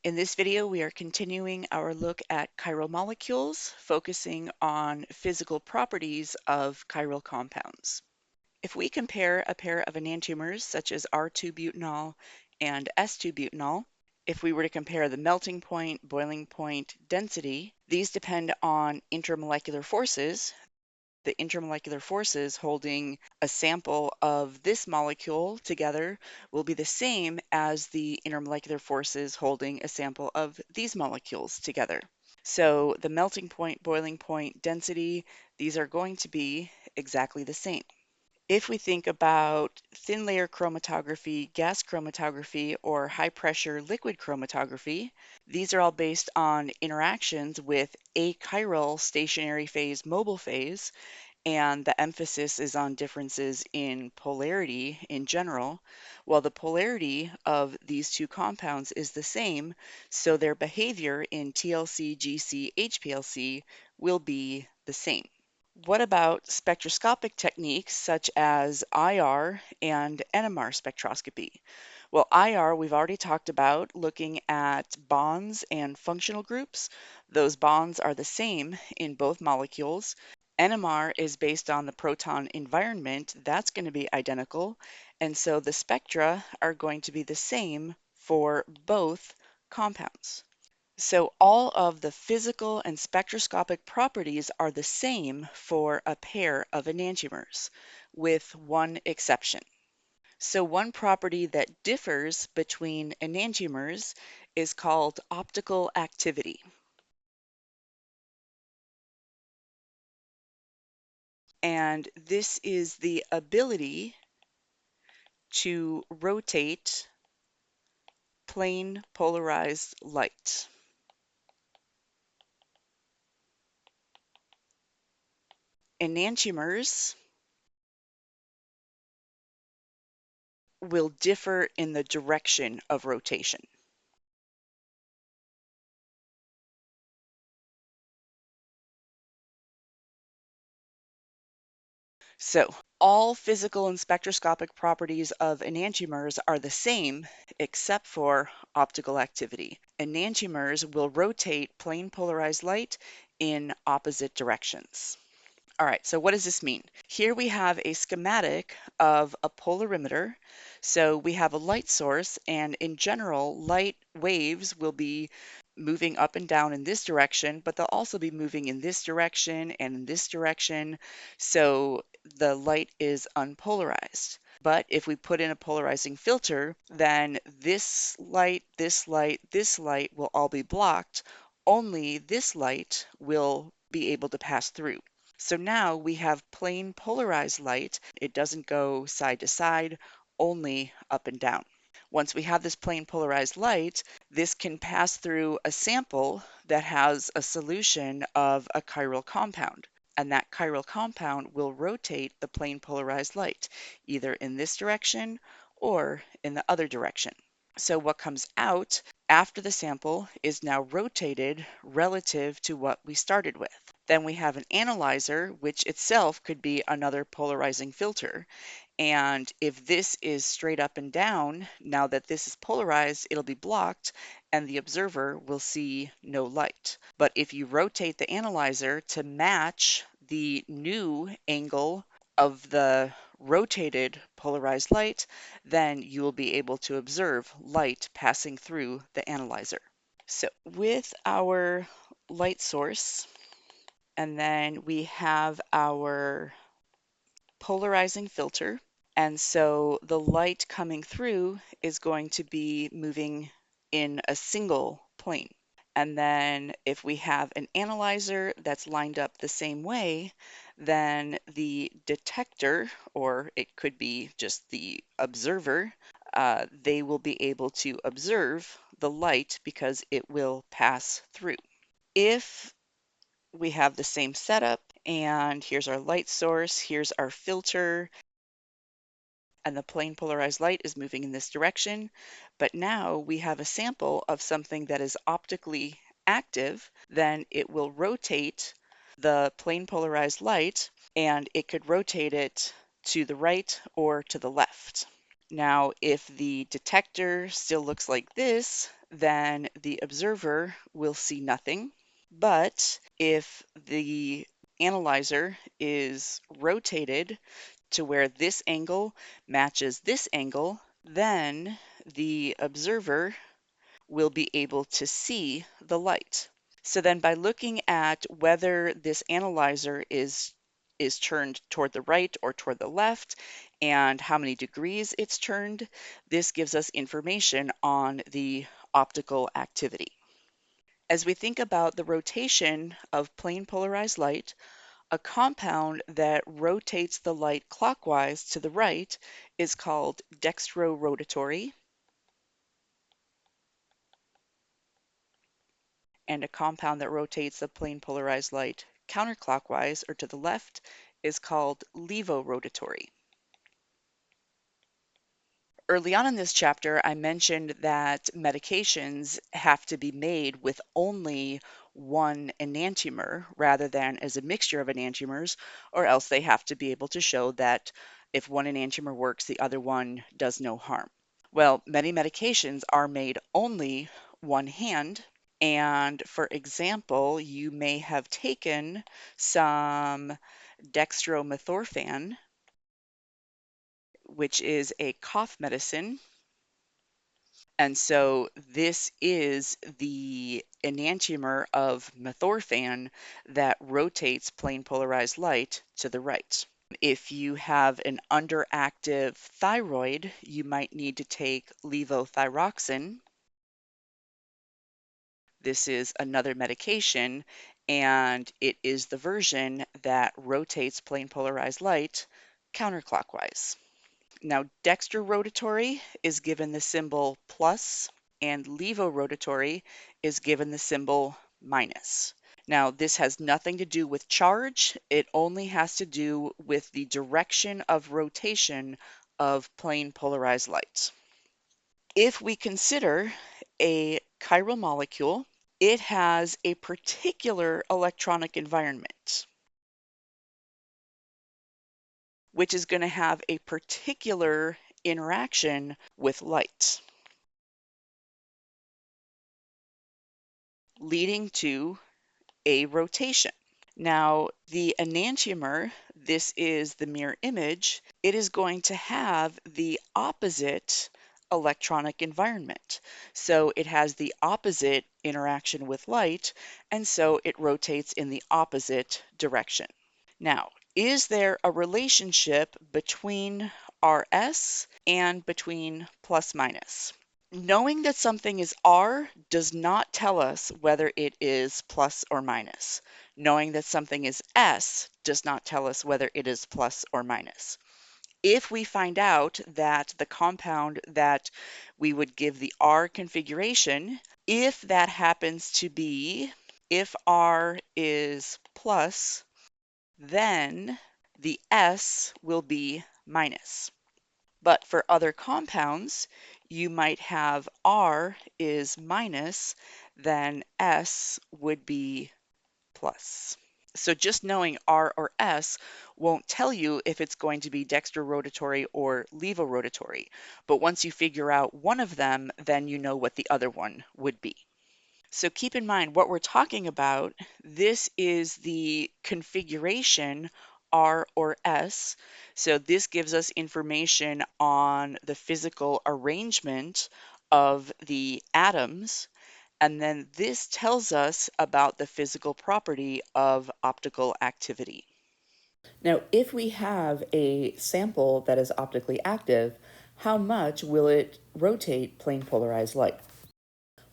In this video, we are continuing our look at chiral molecules, focusing on physical properties of chiral compounds. If we compare a pair of enantiomers, such as R2-butanol and S2-butanol, if we were to compare the melting point, boiling point, density, these depend on intermolecular forces. The intermolecular forces holding a sample of this molecule together will be the same as the intermolecular forces holding a sample of these molecules together. So the melting point, boiling point, density, these are going to be exactly the same. If we think about thin layer chromatography, gas chromatography, or high pressure liquid chromatography, these are all based on interactions with achiral stationary phase, mobile phase, and the emphasis is on differences in polarity in general. While the polarity of these two compounds is the same, so their behavior in TLC, GC, HPLC will be the same. What about spectroscopic techniques such as IR and NMR spectroscopy? Well, IR we've already talked about, looking at bonds and functional groups. Those bonds are the same in both molecules. NMR is based on the proton environment. That's going to be identical. And so the spectra are going to be the same for both compounds. So all of the physical and spectroscopic properties are the same for a pair of enantiomers, with one exception. So one property that differs between enantiomers is called optical activity. And this is the ability to rotate plane polarized light. Enantiomers will differ in the direction of rotation. So all physical and spectroscopic properties of enantiomers are the same except for optical activity. Enantiomers will rotate plane polarized light in opposite directions. All right, so what does this mean? Here we have a schematic of a polarimeter. So we have a light source, and in general, light waves will be moving up and down in this direction, but they'll also be moving in this direction and in this direction. So the light is unpolarized. But if we put in a polarizing filter, then this light, this light, this light will all be blocked. Only this light will be able to pass through. So now we have plane polarized light. It doesn't go side to side, only up and down. Once we have this plane polarized light, this can pass through a sample that has a solution of a chiral compound. And that chiral compound will rotate the plane polarized light, either in this direction or in the other direction. So what comes out after the sample is now rotated relative to what we started with. Then we have an analyzer, which itself could be another polarizing filter. And if this is straight up and down, now that this is polarized, it'll be blocked and the observer will see no light. But if you rotate the analyzer to match the new angle of the rotated polarized light, then you will be able to observe light passing through the analyzer. So with our light source, and then we have our polarizing filter. And so the light coming through is going to be moving in a single plane. And then if we have an analyzer that's lined up the same way, then the detector, or it could be just the observer, they will be able to observe the light because it will pass through. If we have the same setup, and here's our light source, here's our filter, and the plane polarized light is moving in this direction. But now we have a sample of something that is optically active, then it will rotate the plane polarized light, and it could rotate it to the right or to the left. Now, if the detector still looks like this, then the observer will see nothing. But if the analyzer is rotated to where this angle matches this angle, then the observer will be able to see the light. So then by looking at whether this analyzer is turned toward the right or toward the left and how many degrees it's turned, this gives us information on the optical activity. As we think about the rotation of plane polarized light, a compound that rotates the light clockwise to the right is called dextrorotatory, and a compound that rotates the plane polarized light counterclockwise or to the left is called levorotatory. Early on in this chapter, I mentioned that medications have to be made with only one enantiomer rather than as a mixture of enantiomers, or else they have to be able to show that if one enantiomer works, the other one does no harm. Well, many medications are made only one hand, and for example, you may have taken some dextromethorphan, which is a cough medicine. And so this is the enantiomer of methorphan that rotates plane polarized light to the right. If you have an underactive thyroid, you might need to take levothyroxine. This is another medication, and it is the version that rotates plane polarized light counterclockwise. Now, dextrorotatory is given the symbol plus, and levorotatory is given the symbol minus. Now, this has nothing to do with charge. It only has to do with the direction of rotation of plane polarized light. If we consider a chiral molecule, it has a particular electronic environment, which is going to have a particular interaction with light, leading to a rotation. Now, the enantiomer, this is the mirror image, it is going to have the opposite electronic environment. So it has the opposite interaction with light, and so it rotates in the opposite direction. Now, is there a relationship between RS and between plus minus? Knowing that something is R does not tell us whether it is plus or minus. Knowing that something is S does not tell us whether it is plus or minus. If we find out that the compound that we would give the R configuration, if that happens to be, if R is plus, then the S will be minus. But for other compounds, you might have R is minus, then S would be plus. So just knowing R or S won't tell you if it's going to be dextrorotatory or levorotatory. But once you figure out one of them, then you know what the other one would be. So keep in mind what we're talking about. This is the configuration R or S. So this gives us information on the physical arrangement of the atoms. And then this tells us about the physical property of optical activity. Now, if we have a sample that is optically active, how much will it rotate plane polarized light?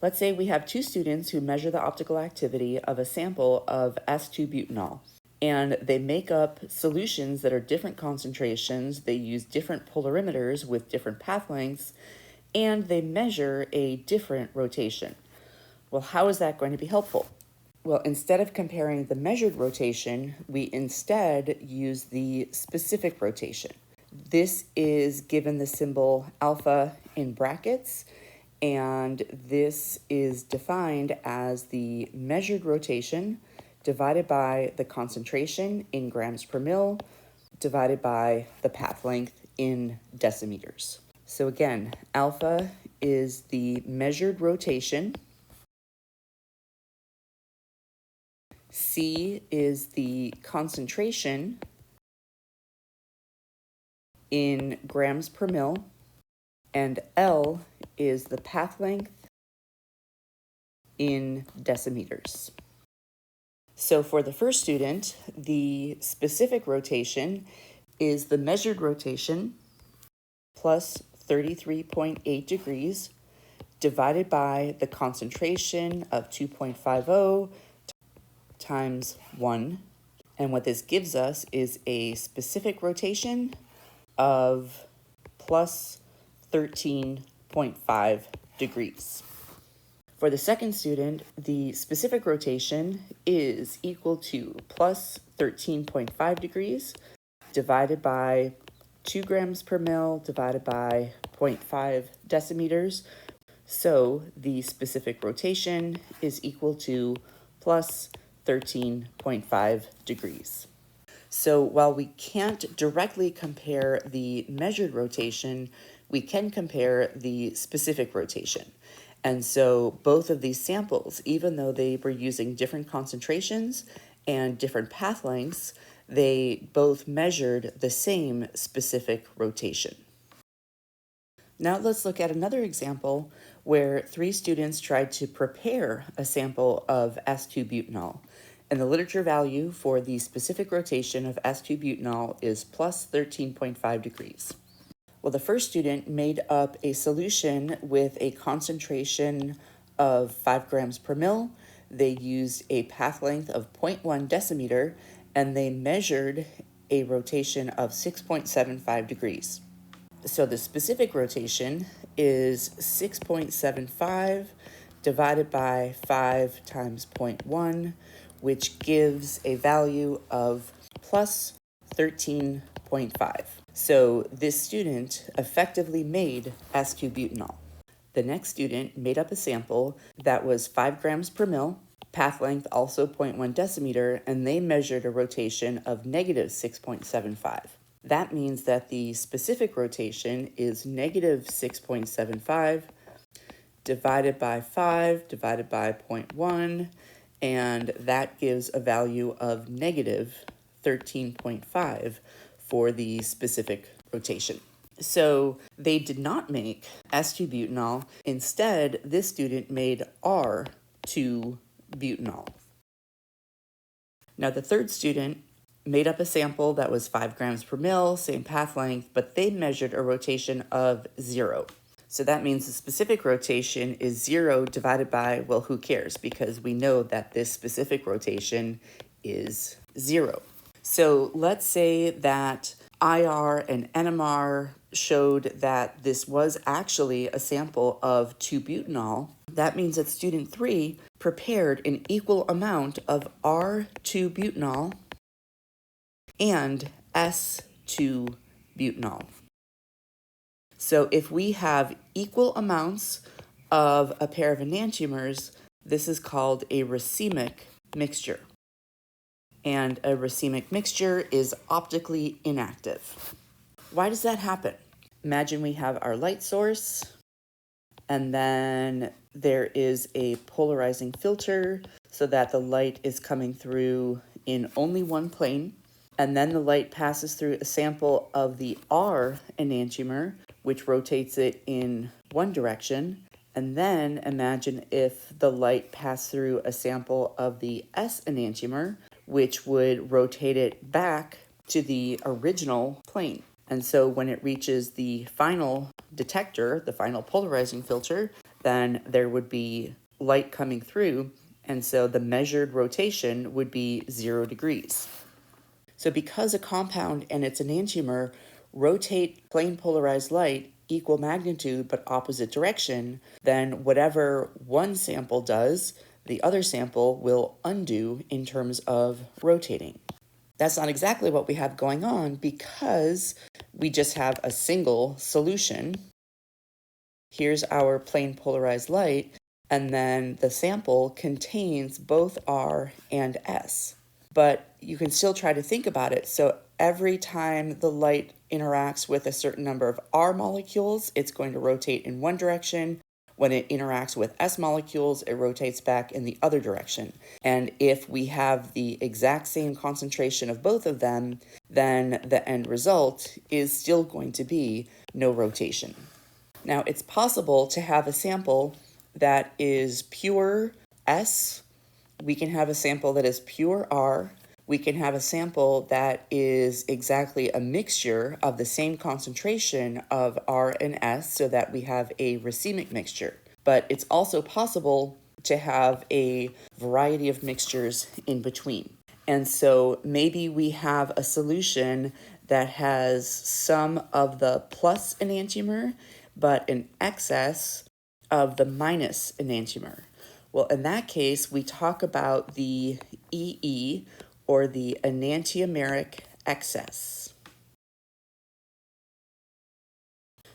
Let's say we have two students who measure the optical activity of a sample of S2-butanol, and they make up solutions that are different concentrations. They use different polarimeters with different path lengths, and they measure a different rotation. Well, how is that going to be helpful? Well, instead of comparing the measured rotation, we instead use the specific rotation. This is given the symbol alpha in brackets, and this is defined as the measured rotation divided by the concentration in grams per mil divided by the path length in decimeters. So again, alpha is the measured rotation. C is the concentration in grams per mil, and L is the path length in decimeters. So for the first student, the specific rotation is the measured rotation plus 33.8 degrees divided by the concentration of 2.50 times 1. And what this gives us is a specific rotation of plus 13.5 degrees. For the second student, the specific rotation is equal to plus 13.5 degrees divided by 2 grams per mil divided by 0.5 decimeters. So the specific rotation is equal to plus 13.5 degrees. So while we can't directly compare the measured rotation, we can compare the specific rotation. And so both of these samples, even though they were using different concentrations and different path lengths, they both measured the same specific rotation. Now let's look at another example where 3 students tried to prepare a sample of S2-butanol. And the literature value for the specific rotation of S2-butanol is plus 13.5 degrees. Well, the first student made up a solution with a concentration of 5 grams per mil. They used a path length of 0.1 decimeter, and they measured a rotation of 6.75 degrees. So the specific rotation is 6.75 divided by 5 times 0.1, which gives a value of plus 13.5. So this student effectively made S2-butanol. The next student made up a sample that was 5 grams per mil, path length also 0.1 decimeter, and they measured a rotation of negative 6.75. That means that the specific rotation is negative 6.75 divided by 5 divided by 0.1, and that gives a value of negative 13.5 for the specific rotation. So they did not make S2-butanol. Instead, this student made R2-butanol. Now the third student made up a sample that was 5 grams per mil, same path length, but they measured a rotation of 0. So that means the specific rotation is 0 divided by, well, who cares? Because we know that this specific rotation is 0. So let's say that IR and NMR showed that this was actually a sample of 2-butanol. That means that student 3 prepared an equal amount of R2-butanol and S2-butanol. So if we have equal amounts of a pair of enantiomers, this is called a racemic mixture. And a racemic mixture is optically inactive. Why does that happen? Imagine we have our light source, and then there is a polarizing filter so that the light is coming through in only one plane. And then the light passes through a sample of the R enantiomer, which rotates it in one direction. And then imagine if the light passed through a sample of the S enantiomer, which would rotate it back to the original plane. And so when it reaches the final detector, the final polarizing filter, then there would be light coming through. And so the measured rotation would be 0 degrees. So because a compound and its enantiomer rotate plane polarized light equal magnitude but opposite direction, then whatever one sample does, the other sample will undo in terms of rotating. That's not exactly what we have going on because we just have a single solution. Here's our plane polarized light, and then the sample contains both R and S. But you can still try to think about it. So every time the light interacts with a certain number of R molecules, it's going to rotate in one direction. When it interacts with S molecules, it rotates back in the other direction. And if we have the exact same concentration of both of them, then the end result is still going to be no rotation. Now, it's possible to have a sample that is pure S. We can have a sample that is pure R. We can have a sample that is exactly a mixture of the same concentration of R and S so that we have a racemic mixture. But it's also possible to have a variety of mixtures in between. And so maybe we have a solution that has some of the plus enantiomer, but an excess of the minus enantiomer. Well, in that case, we talk about the EE, or the enantiomeric excess.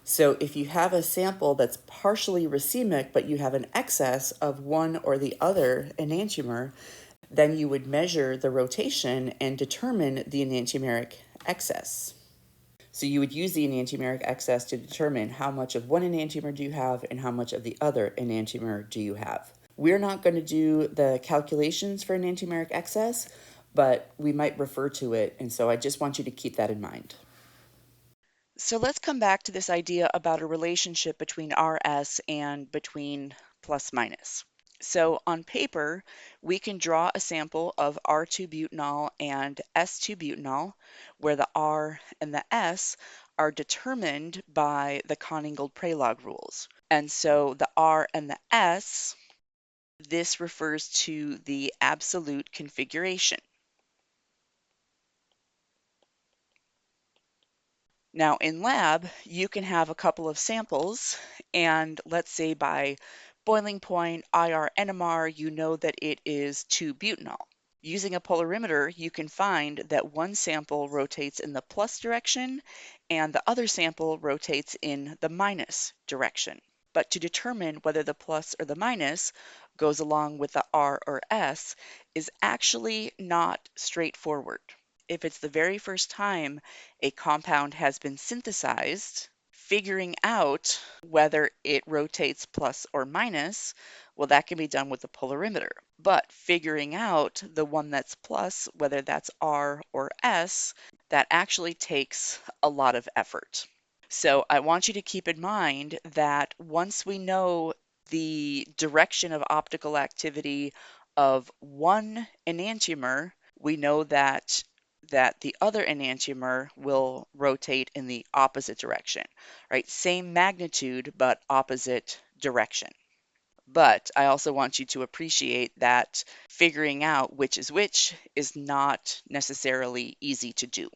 So if you have a sample that's partially racemic, but you have an excess of one or the other enantiomer, then you would measure the rotation and determine the enantiomeric excess. So you would use the enantiomeric excess to determine how much of one enantiomer do you have and how much of the other enantiomer do you have. We're not going to do the calculations for enantiomeric excess, but we might refer to it, and so I just want you to keep that in mind. So let's come back to this idea about a relationship between RS and between plus minus. So on paper, we can draw a sample of R2-butanol and S2-butanol, where the R and the S are determined by the Kon-Ingold-Prelog rules. And so the R and the S, this refers to the absolute configuration. Now in lab, you can have a couple of samples, and let's say by boiling point IR NMR, you know that it is 2-butanol. Using a polarimeter, you can find that one sample rotates in the plus direction and the other sample rotates in the minus direction. But to determine whether the plus or the minus goes along with the R or S is actually not straightforward. If it's the very first time a compound has been synthesized, figuring out whether it rotates plus or minus, well, that can be done with the polarimeter. But figuring out the one that's plus, whether that's R or S, that actually takes a lot of effort. So I want you to keep in mind that once we know the direction of optical activity of one enantiomer, we know that the other enantiomer will rotate in the opposite direction, right? Same magnitude, but opposite direction. But I also want you to appreciate that figuring out which is not necessarily easy to do.